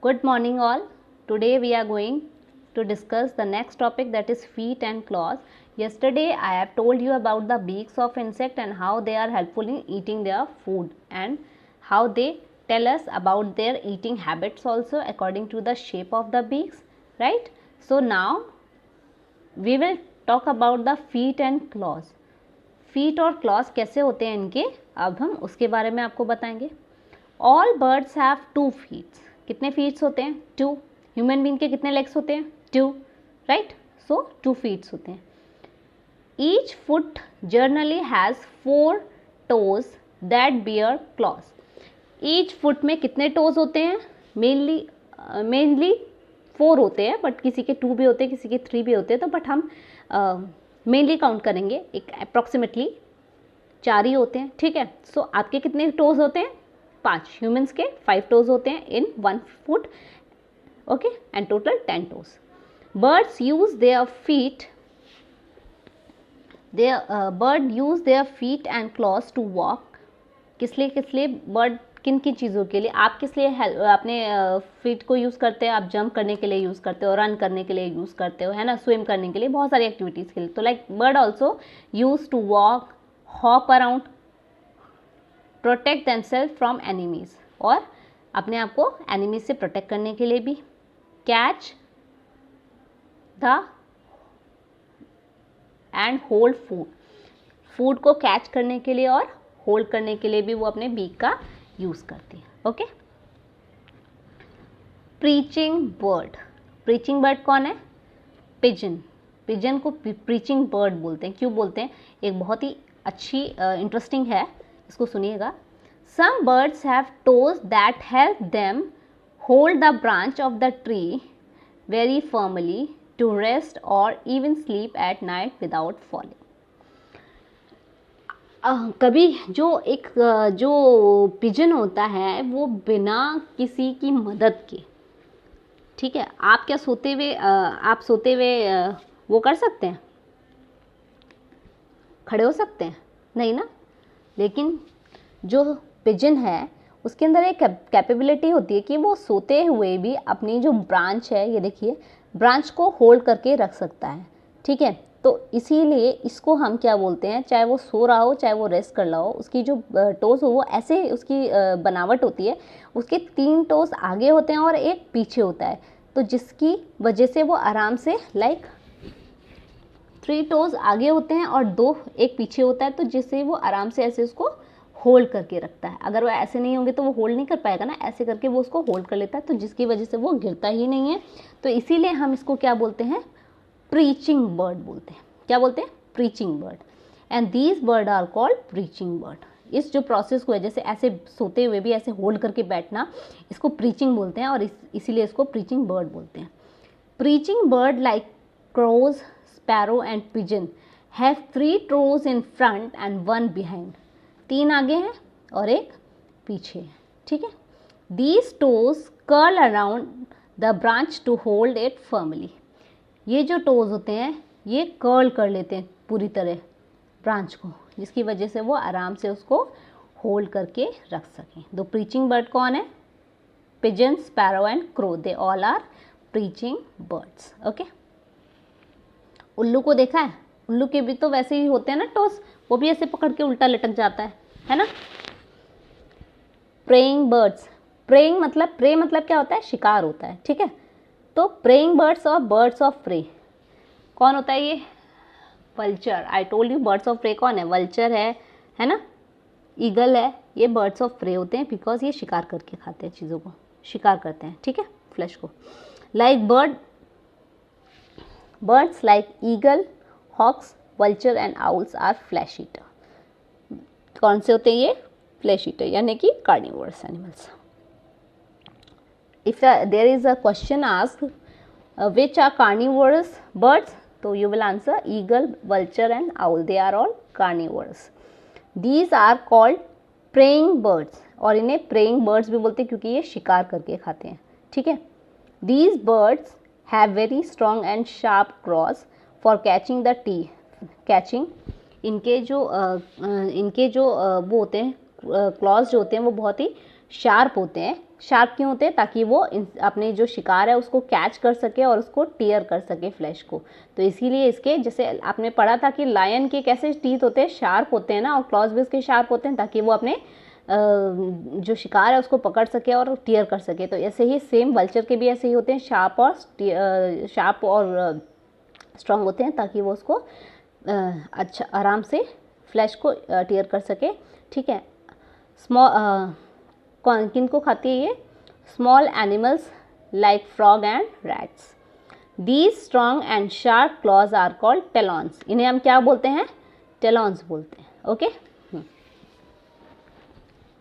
Good morning all. Today we are going to discuss the next topic, that is feet and claws. Yesterday I have told you about the beaks of insect and how they are helpful in eating their food and how they tell us about their eating habits also according to the shape of the beaks, right? So now we will talk about the feet and claws. Feet और clause कैसे होते हैं इनके, अब हम उसके बारे में आपको बताएंगे. All birds have 2 feets. कितने फीट्स होते हैं? 2. ह्यूमन बीइंग के कितने लेग्स होते हैं? 2, राइट? सो 2 फीट्स होते हैं. Each foot generally has 4 toes that bear claws. Each foot में कितने टोज होते हैं? मेनली 4 होते हैं, बट किसी के 2 भी होते हैं, किसी के 3 भी होते हैं, तो बट हम मेनली काउंट करेंगे, एक अप्रॉक्सीमेटली 4 ही होते हैं, ठीक है. सो आपके कितने टोज होते हैं? 5. ह्यूमंस के 5 टोज होते हैं in 1 foot, okay, and total 10 toes. Birds use their feet and claws to walk. किस लिए बर्ड किन किन चीज़ों के लिए? आप किस लिए अपने फीट को यूज़ करते हैं? आप जंप करने के लिए यूज़ करते हो, रन करने के लिए यूज़ करते हो, है ना, स्विम करने के लिए, बहुत सारी एक्टिविटीज़ के लिए. तो like bird also use to walk, hop around, protect themselves from enemies, और अपने आप को एनिमीज से प्रोटेक्ट करने के लिए भी. Catch the end hold food को कैच करने के लिए और होल्ड करने के लिए भी वो अपने बीक का यूज करती है, ओके. प्रीचिंग बर्ड कौन है? पिजन को प्रीचिंग बर्ड बोलते हैं. क्यों बोलते हैं? एक बहुत ही अच्छी इंटरेस्टिंग है, इसको सुनिएगा. Some birds have toes that help them hold the branch of the tree very firmly to rest और even sleep at night without falling. कभी जो पिजन होता है वो बिना किसी की मदद के, ठीक है, आप क्या सोते हुए वो कर सकते हैं? खड़े हो सकते हैं? नहीं ना. लेकिन जो पिजन है उसके अंदर एक कैपेबिलिटी होती है कि वो सोते हुए भी अपनी जो ब्रांच है, ये देखिए, ब्रांच को होल्ड करके रख सकता है, ठीक है. तो इसीलिए इसको हम क्या बोलते हैं, चाहे वो सो रहा हो चाहे वो रेस्ट कर रहा हो, उसकी जो टोस हो वो ऐसे उसकी बनावट होती है, उसके 3 टोस आगे होते हैं और एक पीछे होता है, तो जिसकी वजह से वो आराम से, लाइक 3 टोस आगे होते हैं और 2 एक पीछे होता है, तो जिससे वो आराम से ऐसे उसको होल्ड करके रखता है. अगर वो ऐसे नहीं होंगे तो वो होल्ड नहीं कर पाएगा ना, ऐसे करके वो उसको होल्ड कर लेता है, तो जिसकी वजह से वो गिरता ही नहीं है. तो इसीलिए हम इसको क्या बोलते हैं? प्रीचिंग बर्ड बोलते हैं. क्या बोलते हैं? Preaching bird. And these bird are called preaching bird. इस जो प्रोसेस को है, जैसे ऐसे सोते हुए भी ऐसे होल्ड करके बैठना, इसको प्रीचिंग बोलते हैं, और इसीलिए इसको प्रीचिंग बर्ड बोलते हैं. Preaching bird like crows, sparrow and pigeon have 3 toes in front and 1 behind. 3 आगे हैं और एक पीछे है, ठीक है. These toes curl around the branch to hold it firmly. ये जो टोज होते हैं ये कर्ल कर लेते हैं पूरी तरह ब्रांच को, जिसकी वजह से वो आराम से उसको होल्ड करके रख सकें. दो प्रीचिंग बर्ड कौन है? Pigeon, sparrow and crow. They all are preaching birds, okay. उल्लू को देखा है? उल्लू के भी तो वैसे ही होते हैं ना टोस, वो भी ऐसे पकड़ के उल्टा लटक जाता है ना. Praying birds. प्रे मतलब क्या होता है? शिकार होता है, ठीक है. तो प्रेइंग बर्ड्स और बर्ड्स ऑफ प्रे कौन होता है? ये vulture. I told you birds of prey कौन है? वल्चर है ना, ईगल है, ये बर्ड्स ऑफ प्रे होते हैं, बिकॉज ये शिकार करके खाते हैं, चीज़ों को शिकार करते हैं, ठीक है, फ्लैश को. Like birds like eagle, hawks, vulture and owls are flesh eater. कौन से होते हैं ये? फ्लैश ईटर, यानी कि carnivorous animals. If there is a question asked which are carnivorous birds, so you will answer eagle, vulture and owl. They are all carnivorous. These are called preying birds, और इन्हें preying birds भी बोलते हैं क्योंकि ये शिकार करके खाते हैं, ठीक है. These birds have very strong and sharp claws for catching the catching. इनके जो वो होते हैं, क्लॉज जो होते हैं वो बहुत ही शार्प होते हैं शार्प क्यों होते हैं? ताकि वो अपने जो शिकार है उसको कैच कर सके और उसको टीयर कर सके फ्लैश को। तो इसीलिए इसके, जैसे आपने पढ़ा था कि लायन के कैसे टीथ होते हैं, शार्प होते हैं ना, और क्लॉज भी उसके शार्प होते हैं ताकि वो अपने जो शिकार है उसको पकड़ सके और टीयर कर सके। तो ऐसे ही सेम वल्चर के भी ऐसे ही होते हैं, शार्प और स्ट्रांग होते हैं ताकि वो उसको अच्छा आराम से फ्लैश को टीयर कर सके। ठीक है। किन को खाती है ये? Small animals like frog and rats. These strong and sharp claws are called talons. इन्हें हम क्या बोलते हैं? टेलॉन्स बोलते हैं। Okay.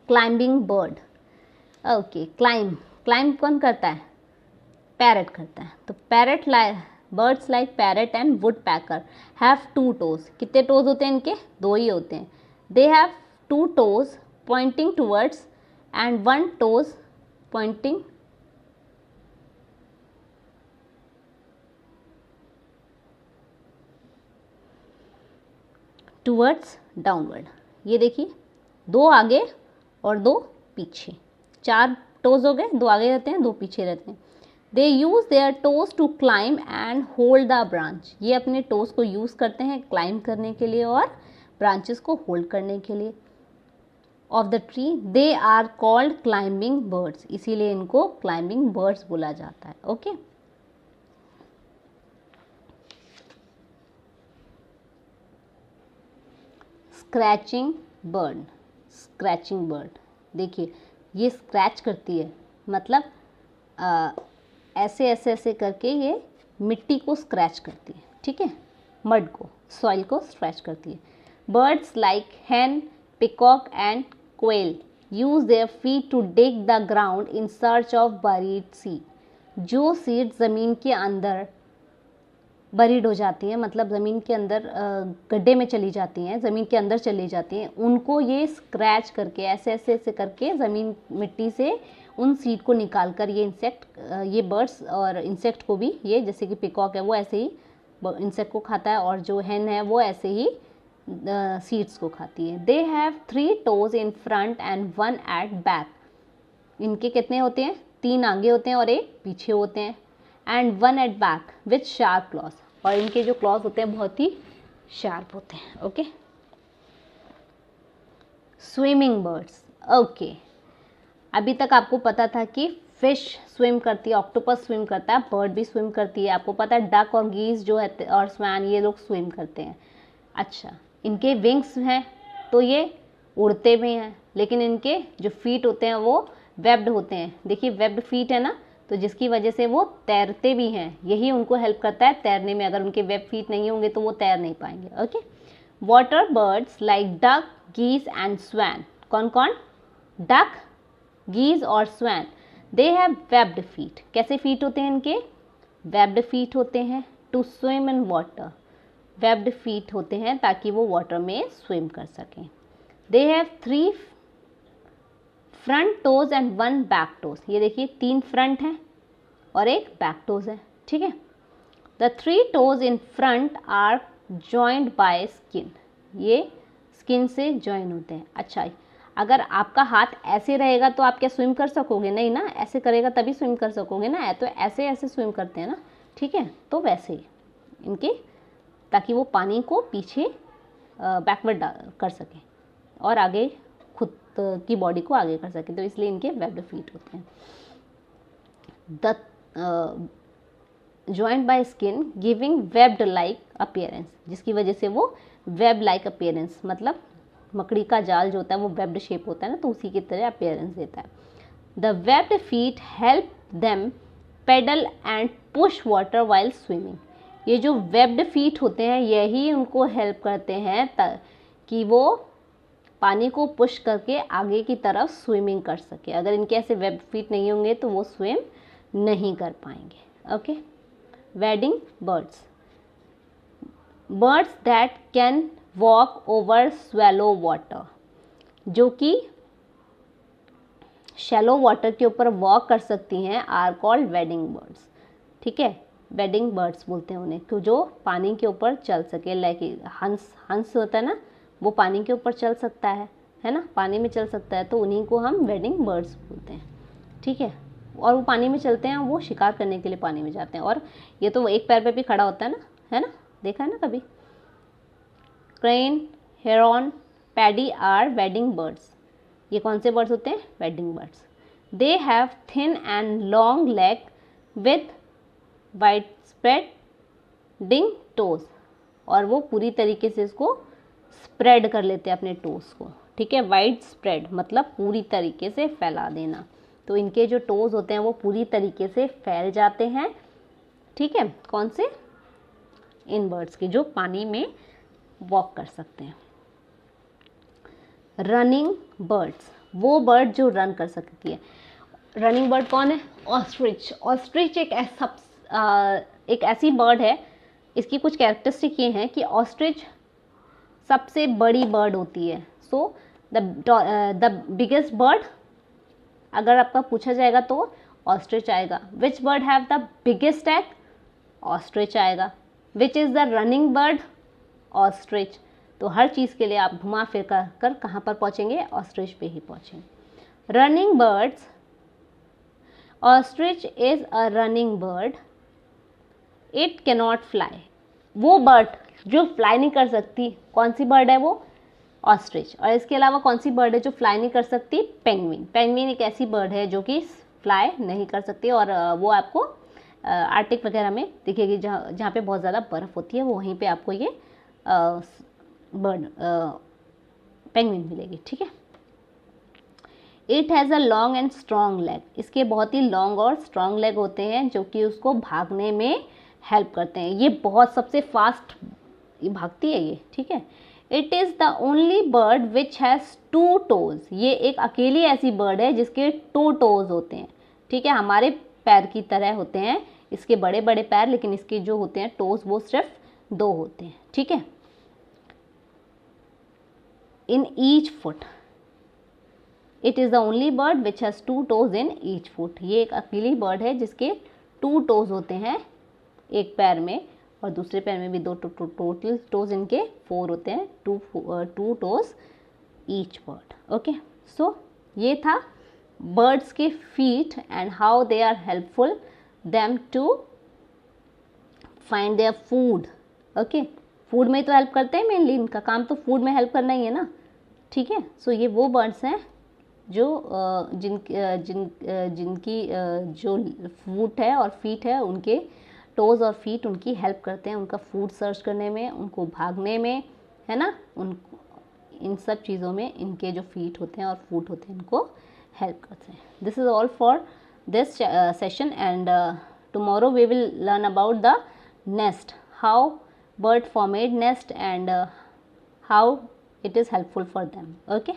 Climbing bird. Okay, climb कौन करता है? पैरट करता है। तो parrot birds like parrot and woodpecker have 2 toes. कितने टोज होते हैं इनके? 2 ही होते हैं। They have 2 toes pointing towards and 1 toes pointing towards downward. ये देखिए, 2 आगे और 2 पीछे, 4 टोज हो गए, 2 आगे रहते हैं, 2 पीछे रहते हैं। They use their toes to climb and hold the branch. ये अपने टोज को यूज करते हैं क्लाइंब करने के लिए और ब्रांचेस को होल्ड करने के लिए of the tree. They are called climbing birds. इसीलिए इनको क्लाइंबिंग बर्ड्स बोला जाता है। Okay. Scratching bird. Scratching bird, देखिए ये स्क्रैच करती है, मतलब ऐसे ऐसे ऐसे करके ये मिट्टी को स्क्रैच करती है। ठीक है, मड को, सॉइल को स्क्रैच करती है। Birds like hen, peacock and quail use their feet to dig the ground in search of buried seed. जो सीड ज़मीन के अंदर बरीड हो जाती है, मतलब ज़मीन के अंदर गड्ढे में चली जाती हैं, ज़मीन के अंदर चली जाती हैं, उनको ये स्क्रैच करके ऐसे ऐसे ऐसे करके ज़मीन मिट्टी से उन सीड को निकाल कर ये बर्ड्स और इंसेक्ट को भी, ये जैसे कि पिकॉक है वो ऐसे ही इंसेक्ट को खाता है और जो hen है वो ऐसे ही सीड्स को खाती है। They have 3 toes in front and 1 at back. इनके कितने होते हैं? 3 आगे होते हैं और 1 पीछे होते हैं। And 1 at back with sharp claws. और इनके जो क्लॉज होते हैं बहुत ही शार्प होते हैं। ओके। Swimming birds. ओके, अभी तक आपको पता था कि फिश स्विम करती है, ऑक्टोपस स्विम करता है, बर्ड भी स्विम करती है। आपको पता है डक और गीज जो है और स्वैन, ये लोग स्विम करते हैं। अच्छा, इनके विंग्स हैं तो ये उड़ते भी हैं, लेकिन इनके जो फीट होते हैं वो वेब्ड होते हैं। देखिए वेब्ड फीट है ना, तो जिसकी वजह से वो तैरते भी हैं। यही उनको हेल्प करता है तैरने में। अगर उनके वेब फीट नहीं होंगे तो वो तैर नहीं पाएंगे। Okay. Water birds like duck, geese and swan. कौन कौन? डक, गीज और swan. They have webbed feet. कैसे फीट होते हैं इनके? वेब्ड फीट होते हैं to swim in water. Webbed feet होते हैं ताकि वो वाटर में स्विम कर सकें। They have 3 front toes and 1 back toes. ये देखिए 3 फ्रंट हैं और 1 बैक टोज है। ठीक है। The 3 toes in front are joined by skin. ये स्किन से जॉइन होते हैं। अच्छा, अगर आपका हाथ ऐसे रहेगा तो आप क्या स्विम कर सकोगे? नहीं ना, ऐसे करेगा तभी स्विम कर सकोगे ना। तो ऐसे ऐसे स्विम करते हैं ना। ठीक है, तो वैसे ही इनके, ताकि वो पानी को पीछे बैकवर्ड कर सके और आगे खुद की बॉडी को आगे कर सके, तो इसलिए इनके वेब्ड फीट होते हैं। The joint by skin giving webbed like appearance. जिसकी वजह से वो वेब लाइक अपीयरेंस, मतलब मकड़ी का जाल जो होता है वो वेब्ड शेप होता है ना, तो उसी की तरह अपीयरेंस देता है। The webbed feet help them pedal and push water while swimming. ये जो वेब्ड फीट होते हैं यही उनको हेल्प करते हैं कि वो पानी को पुश करके आगे की तरफ स्विमिंग कर सके। अगर इनके ऐसे वेब्ड फीट नहीं होंगे तो वो स्विम नहीं कर पाएंगे। Okay. Wedding birds. Birds that can walk over swallow water. जो कि शैलो वाटर के ऊपर वॉक कर सकती हैं, आर कॉल्ड वेडिंग बर्ड्स। ठीक है, वेडिंग बर्ड्स बोलते हैं उन्हें, कि जो पानी के ऊपर चल सके। लाइक हंस होता है ना, वो पानी के ऊपर चल सकता है ना, पानी में चल सकता है, तो उन्हीं को हम वेडिंग बर्ड्स बोलते हैं। ठीक है, और वो पानी में चलते हैं, वो शिकार करने के लिए पानी में जाते हैं। और ये तो एक पैर पे भी खड़ा होता है ना, देखा है ना कभी। Crane, heron, paddy are wading birds. ये कौन से बर्ड्स होते हैं? Wading birds. They have thin and long leg with wide spreading toes. और वो पूरी तरीके से इसको स्प्रेड कर लेते हैं अपने टोज को, ठीक है। वाइड स्प्रेड मतलब पूरी तरीके से फैला देना। तो इनके जो टोज होते हैं वो पूरी तरीके से फैल जाते हैं, ठीक है। कौन से? इन बर्ड्स के जो पानी में वॉक कर सकते हैं। रनिंग बर्ड्स, वो बर्ड जो रन कर सकती है। रनिंग बर्ड कौन है? ऑस्ट्रिच। ऑस्ट्रिच एक ऐसी बर्ड है, इसकी कुछ कैरेक्टरिस्टिक ये हैं कि ऑस्ट्रिच सबसे बड़ी बर्ड होती है। सो द बिगेस्ट बर्ड अगर आपका पूछा जाएगा तो ऑस्ट्रिच आएगा। Which bird have the biggest egg? Ostrich आएगा। Which is the running bird? Ostrich. तो हर चीज़ के लिए आप घुमा फिर कर कहाँ पर पहुँचेंगे? ऑस्ट्रिच पे ही पहुँचेंगे। Running birds, ostrich is a running bird, it cannot fly. वो बर्ड जो फ्लाई नहीं कर सकती, कौन सी बर्ड है वो? ऑस्ट्रिच। और इसके अलावा कौन सी बर्ड है जो फ्लाई नहीं कर सकती? पेंगुइन। पेंगुइन एक ऐसी बर्ड है जो कि फ्लाई नहीं कर सकती, और वो आपको आर्टिक वगैरह में दिखेगी, जहाँ पे बहुत ज़्यादा बर्फ़ होती है, वो वहीं पे आपको ये बर्ड पेंगुइन मिलेगी, ठीक है। It has a long and strong leg. इसके बहुत ही लॉन्ग और स्ट्रॉन्ग लेग होते हैं जो कि उसको भागने में हेल्प करते हैं। ये बहुत सबसे फास्ट भागती है ये, ठीक है। It is the only bird which has 2 toes. ये एक अकेली ऐसी बर्ड है जिसके 2 टोज होते हैं, ठीक है। हमारे पैर की तरह होते हैं इसके बड़े बड़े पैर, लेकिन इसके जो होते हैं टोज वो सिर्फ 2 होते हैं, ठीक है। In each foot, it is the only bird which has 2 toes in each foot. ये एक अकेली बर्ड है जिसके 2 टोज होते हैं एक पैर में, और दूसरे पैर में भी 2। टोटल टोज इनके 4 होते हैं, 2 toes each bird. Okay, so ये था बर्ड्स के feet and how they are helpful them to find their food. Okay, food में तो हेल्प करते हैं, मेनली इनका काम तो फूड में हेल्प करना ही है ना, ठीक है। सो ये वो बर्ड्स हैं जो जिनकी जो फूट है और फीट है, उनके टोज और फीट उनकी हेल्प करते हैं उनका फूड सर्च करने में, उनको भागने में, है ना। इन सब चीज़ों में इनके जो फीट होते हैं और फूट होते हैं इनको हेल्प करते हैं। This is all for this session, and tomorrow we will learn about the nest, how bird formed nest and how it is helpful for them. Okay.